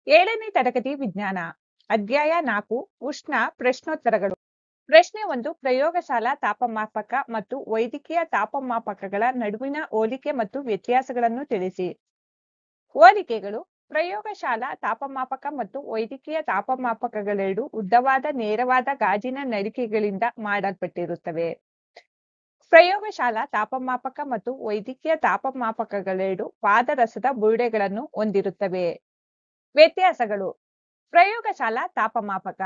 ಏಳನೇ ತರಗತಿ ವಿಜ್ಞಾನ ಅಧ್ಯಾಯ 4 ಉಷ್ಣ ಪ್ರಶ್ನೋತ್ತರಗಳು. ಪ್ರಶ್ನೆ 1 ಪ್ರಯೋಗಶಾಲಾ ತಾಪಮಾಪಕ ಮತ್ತು ವೈದ್ಯಕೀಯ ತಾಪಮಾಪಕಗಳ ನಡುವಿನ ಹೋಲಿಕೆ ಮತ್ತು ವ್ಯತ್ಯಾಸಗಳನ್ನು ತಿಳಿಸಿ. ಹೋಲಿಕೆಗಳು. ಪ್ರಯೋಗಶಾಲಾ ತಾಪಮಾಪಕ ಮತ್ತು ವೈದ್ಯಕೀಯ ತಾಪಮಾಪಕಗಳೆರಡು ಉದ್ದವಾದ ನೇರವಾದ ಗಾಜಿನ ನಳಿಕೆಗಳಿಂದ ಮಾಡಲ್ಪಟ್ಟಿರುತ್ತವೆ. ಪ್ರಯೋಗಶಾಲಾ ತಾಪಮಾಪಕ ಮತ್ತು ವೈದ್ಯಕೀಯ ತಾಪಮಾಪಕಗಳೆರಡು ಪಾದರಸದ ಬುರುಡೆಗಳನ್ನು ಹೊಂದಿರುತ್ತವೆ. ವ್ಯತ್ಯಾಸಗಳು. ಪ್ರಯೋಗಶಾಲಾ ತಾಪಮಾಪಕ.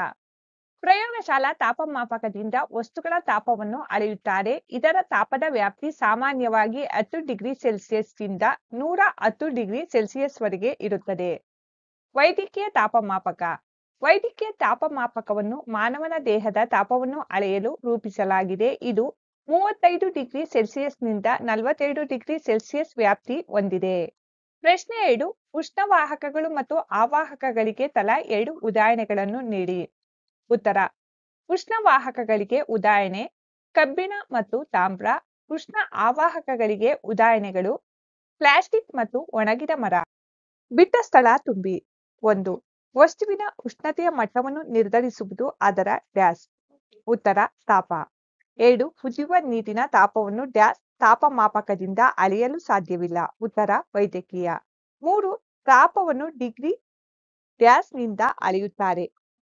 ಪ್ರಯೋಗಶಾಲಾ ತಾಪಮಾಪಕದಿಂದ ವಸ್ತುಗಳ ತಾಪವನ್ನು ಅಳೆಯುತ್ತಾರೆ. ಇದರ ತಾಪದ ವ್ಯಾಪ್ತಿ ಸಾಮಾನ್ಯವಾಗಿ 10 ಡಿಗ್ರಿ ಸೆಲ್ಸಿಯಸ್ನಿಂದ 110 ಡಿಗ್ರಿ ಸೆಲ್ಸಿಯಸ್ವರೆಗೆ ಇರುತ್ತದೆ. ವೈದ್ಯಕೀಯ ತಾಪಮಾಪಕ. ವೈದ್ಯಕೀಯ ತಾಪಮಾಪಕವನ್ನು ಮಾನವನ ದೇಹದ ತಾಪವನ್ನು ಅಳೆಯಲು ರೂಪಿಸಲಾಗಿದೆ. ಇದು 35 ಡಿಗ್ರಿ ಸೆಲ್ಸಿಯಸ್ನಿಂದ 42 ಡಿಗ್ರಿ ಸೆಲ್ಸಿಯಸ್ ವ್ಯಾಪ್ತಿ ಹೊಂದಿದೆ. ಪ್ರಶ್ನೆ 2 ಉಷ್ಣವಾಹಕಗಳು ಮತ್ತು ಆವಾಹಕಗಳಿಗೆ ತಲಾ 2 ಉದಾಹರಣೆಗಳನ್ನು ನೀಡಿ. ಉತ್ತರ. ಉಷ್ಣವಾಹಕಗಳಿಗೆ ಉದಾಹರಣೆ ಕಬ್ಬಿಣ ಮತ್ತು ತಾಮ್ರ. ಉಷ್ಣ ಆವಾಹಕಗಳಿಗೆ ಉದಾಹರಣೆಗಳು ಪ್ಲಾಸ್ಟಿಕ್ ಮತ್ತು ಒಣಗಿದ ಮರ. ಬಿಟ್ಟ ಸ್ಥಳ ತುಂಬಿ. 1 ವಸ್ತುವಿನ ಉಷ್ಣತೆಯ ಮಟ್ಟವನ್ನು ನಿರ್ಧರಿಸುವುದು ಅದರ ಡ್ಯಾಶ್. ಉತ್ತರ ತಾಪ. 2 ಕುದಿಯುವ ನೀರಿನ ತಾಪವನ್ನು ಡ್ಯಾಶ್ ತಾಪಮಾಪಕದಿಂದ ಅಳೆಯಲು ಸಾಧ್ಯವಿಲ್ಲ. ಉತ್ತರ ವೈದ್ಯಕೀಯ. 3 ತಾಪವನ್ನು ಡಿಗ್ರಿ ಡ್ಯಾಶ್ನಿಂದ ಅಳೆಯುತ್ತಾರೆ.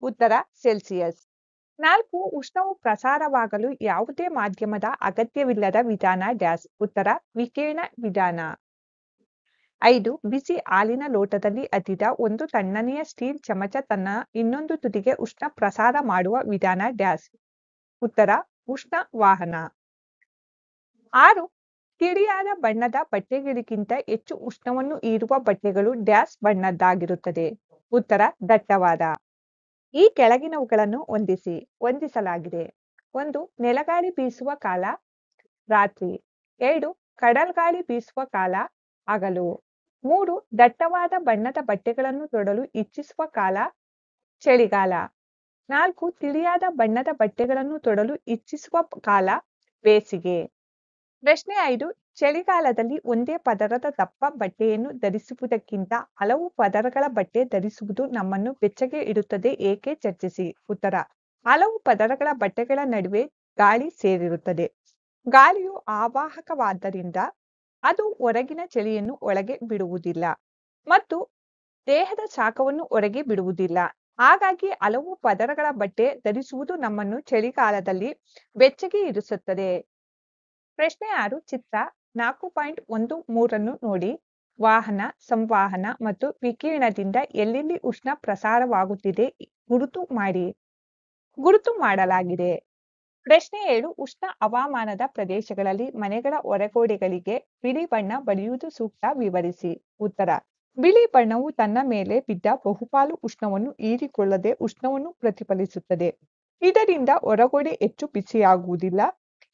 ಉತ್ತರ ಸೆಲ್ಸಿಯಸ್. 4 ಉಷ್ಣವು ಪ್ರಸಾರವಾಗಲು ಯಾವುದೇ ಮಾಧ್ಯಮದ ಅಗತ್ಯವಿಲ್ಲದ ವಿಧಾನ ಡ್ಯಾಶ್. ಉತ್ತರ ವಿಕಿರಣ ವಿಧಾನ. 5 ಬಿಸಿ ಹಾಲಿನ ಲೋಟದಲ್ಲಿ ಅದ್ದಿದ ಒಂದು ತಣ್ಣನೆಯ ಸ್ಟೀಲ್ ಚಮಚ ತನ್ನ ಇನ್ನೊಂದು ತುದಿಗೆ ಉಷ್ಣ ಪ್ರಸಾರ ಮಾಡುವ ವಿಧಾನ ಡ್ಯಾಶ್. ಉತ್ತರ ಉಷ್ಣ ವಾಹನ. 6 ತಿಳಿಯಾದ ಬಣ್ಣದ ಬಟ್ಟೆಗಳಿಗಿಂತ ಹೆಚ್ಚು ಉಷ್ಣವನ್ನು ಹೀರುವ ಬಟ್ಟೆಗಳು ಡ್ಯಾಶ್ ಬಣ್ಣದ್ದಾಗಿರುತ್ತದೆ. ಉತ್ತರ ದಟ್ಟವಾದ. ಈ ಕೆಳಗಿನವುಗಳನ್ನು ಹೊಂದಿಸಲಾಗಿದೆ. 1 ನೆಲಗಾಳಿ ಬೀಸುವ ಕಾಲ ರಾತ್ರಿ. 2 ಕಡಲ್ಗಾಳಿ ಬೀಸುವ ಕಾಲ ಹಗಲು. 3 ದಟ್ಟವಾದ ಬಣ್ಣದ ಬಟ್ಟೆಗಳನ್ನು ತೊಡಲು ಇಚ್ಛಿಸುವ ಕಾಲ ಚಳಿಗಾಲ. 4 ತಿಳಿಯಾದ ಬಣ್ಣದ ಬಟ್ಟೆಗಳನ್ನು ತೊಡಲು ಇಚ್ಛಿಸುವ ಕಾಲ ಬೇಸಿಗೆ. ಪ್ರಶ್ನೆ 5 ಚಳಿಗಾಲದಲ್ಲಿ ಒಂದೇ ಪದರದ ದಪ್ಪ ಬಟ್ಟೆಯನ್ನು ಧರಿಸುವುದಕ್ಕಿಂತ ಹಲವು ಪದರಗಳ ಬಟ್ಟೆ ಧರಿಸುವುದು ನಮ್ಮನ್ನು ಬೆಚ್ಚಗೆ ಇಡುತ್ತದೆ ಏಕೆ ಚರ್ಚಿಸಿ. ಉತ್ತರ ಹಲವು ಪದರಗಳ ಬಟ್ಟೆಗಳ ನಡುವೆ ಗಾಳಿ ಸೇರಿರುತ್ತದೆ. ಗಾಳಿಯು ಆವಾಹಕವಾದ್ದರಿಂದ ಅದು ಹೊರಗಿನ ಚಳಿಯನ್ನು ಒಳಗೆ ಬಿಡುವುದಿಲ್ಲ ಮತ್ತು ದೇಹದ ಶಾಖವನ್ನು ಹೊರಗೆ ಬಿಡುವುದಿಲ್ಲ. ಹಾಗಾಗಿ ಹಲವು ಪದರಗಳ ಬಟ್ಟೆ ಧರಿಸುವುದು ನಮ್ಮನ್ನು ಚಳಿಗಾಲದಲ್ಲಿ ಬೆಚ್ಚಗೆ ಇರಿಸುತ್ತದೆ. ಪ್ರಶ್ನೆ 6 ಚಿತ್ರ 4.13 ನೋಡಿ. ವಾಹನ ಸಂವಹನ ಮತ್ತು ವಿಕಿರಣದಿಂದ ಎಲ್ಲೆಲ್ಲಿ ಉಷ್ಣ ಪ್ರಸಾರವಾಗುತ್ತಿದೆ ಗುರುತು ಮಾಡಲಾಗಿದೆ. ಪ್ರಶ್ನೆ 7 ಉಷ್ಣ ಹವಾಮಾನದ ಪ್ರದೇಶಗಳಲ್ಲಿ ಮನೆಗಳ ಹೊರಗೋಡೆಗಳಿಗೆ ಬಿಳಿ ಬಣ್ಣ ಬಳಿಯುವುದು ಸೂಕ್ತ ವಿವರಿಸಿ. ಉತ್ತರ ಬಿಳಿ ಬಣ್ಣವು ತನ್ನ ಮೇಲೆ ಬಿದ್ದ ಬಹುಪಾಲು ಉಷ್ಣವನ್ನು ಹೀರಿಕೊಳ್ಳದೆ ಉಷ್ಣವನ್ನು ಪ್ರತಿಫಲಿಸುತ್ತದೆ. ಇದರಿಂದ ಹೊರಗೋಡೆ ಹೆಚ್ಚು ಬಿಸಿಯಾಗುವುದಿಲ್ಲ.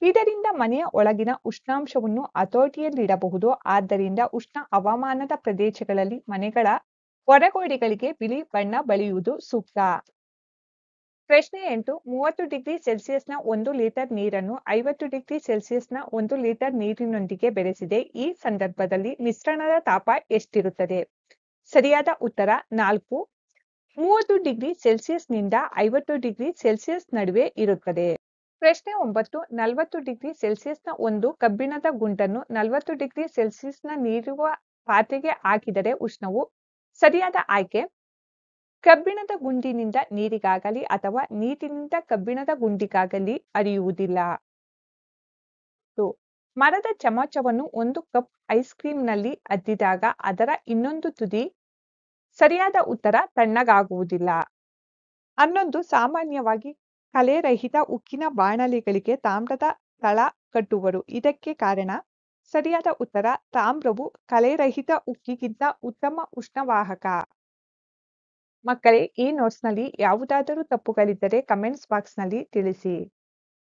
ಇದರಿಂದ ಮನೆಯ ಒಳಗಿನ ಉಷ್ಣಾಂಶವನ್ನು ಹತೋಟಿಯಲ್ಲಿಡಬಹುದು. ಆದ್ದರಿಂದ ಉಷ್ಣ ಹವಾಮಾನದ ಪ್ರದೇಶಗಳಲ್ಲಿ ಮನೆಗಳ ಹೊರಗೋಡೆಗಳಿಗೆ ಬಿಳಿ ಬಣ್ಣ ಬಳಿಯುವುದು ಸೂಕ್ತ. ಪ್ರಶ್ನೆ 8 30 ಡಿಗ್ರಿ ಸೆಲ್ಸಿಯಸ್ನ 1 ಲೀಟರ್ ನೀರನ್ನು 50 ಡಿಗ್ರಿ ಸೆಲ್ಸಿಯಸ್ನ 1 ಲೀಟರ್ ನೀರಿನೊಂದಿಗೆ ಬೆರೆಸಿದೆ. ಈ ಸಂದರ್ಭದಲ್ಲಿ ಮಿಶ್ರಣದ ತಾಪ ಎಷ್ಟಿರುತ್ತದೆ? ಸರಿಯಾದ ಉತ್ತರ 4. 30 ಡಿಗ್ರಿ ಸೆಲ್ಸಿಯಸ್ನಿಂದ 50 ಡಿಗ್ರಿ ಸೆಲ್ಸಿಯಸ್ ನಡುವೆ ಇರುತ್ತದೆ. ಪ್ರಶ್ನೆ 9 40 ಡಿಗ್ರಿ ಸೆಲ್ಸಿಯಸ್ನ ಒಂದು ಕಬ್ಬಿಣದ ಗುಂಡನ್ನು 40 ಡಿಗ್ರಿ ಸೆಲ್ಸಿಯಸ್ನ ನೀರಿರುವ ಪಾತ್ರೆಗೆ ಹಾಕಿದರೆ ಉಷ್ಣವು. ಸರಿಯಾದ ಆಯ್ಕೆ ಕಬ್ಬಿಣದ ಗುಂಡಿನಿಂದ ನೀರಿಗಾಗಲಿ ಅಥವಾ ನೀರಿನಿಂದ ಕಬ್ಬಿಣದ ಗುಂಡಿಗಾಗಲಿ ಹರಿಯುವುದಿಲ್ಲ. ಮರದ ಚಮಚವನ್ನು 1 ಕಪ್ ಐಸ್ ಕ್ರೀಂನಲ್ಲಿ ಅದ್ದಿದಾಗ ಅದರ ಇನ್ನೊಂದು ತುದಿ. ಸರಿಯಾದ ಉತ್ತರ ತಣ್ಣಗಾಗುವುದಿಲ್ಲ. 11 ಸಾಮಾನ್ಯವಾಗಿ ಕಲೆರಹಿತ ಉಕ್ಕಿನ ಬಾಣಲೆಗಳಿಗೆ ತಾಮ್ರದ ತಳ ಕಟ್ಟುವರು. ಇದಕ್ಕೆ ಕಾರಣ. ಸರಿಯಾದ ಉತ್ತರ ತಾಮ್ರವು ಕಲೆರಹಿತ ಉಕ್ಕಿಗಿಂತ ಉತ್ತಮ ಉಷ್ಣವಾಹಕ. ಮಕ್ಕಳೇ, ಈ ನೋಟ್ಸ್ನಲ್ಲಿ ಯಾವುದಾದರೂ ತಪ್ಪುಗಳಿದ್ದರೆ ಕಮೆಂಟ್ಸ್ ಬಾಕ್ಸ್ನಲ್ಲಿ ತಿಳಿಸಿ.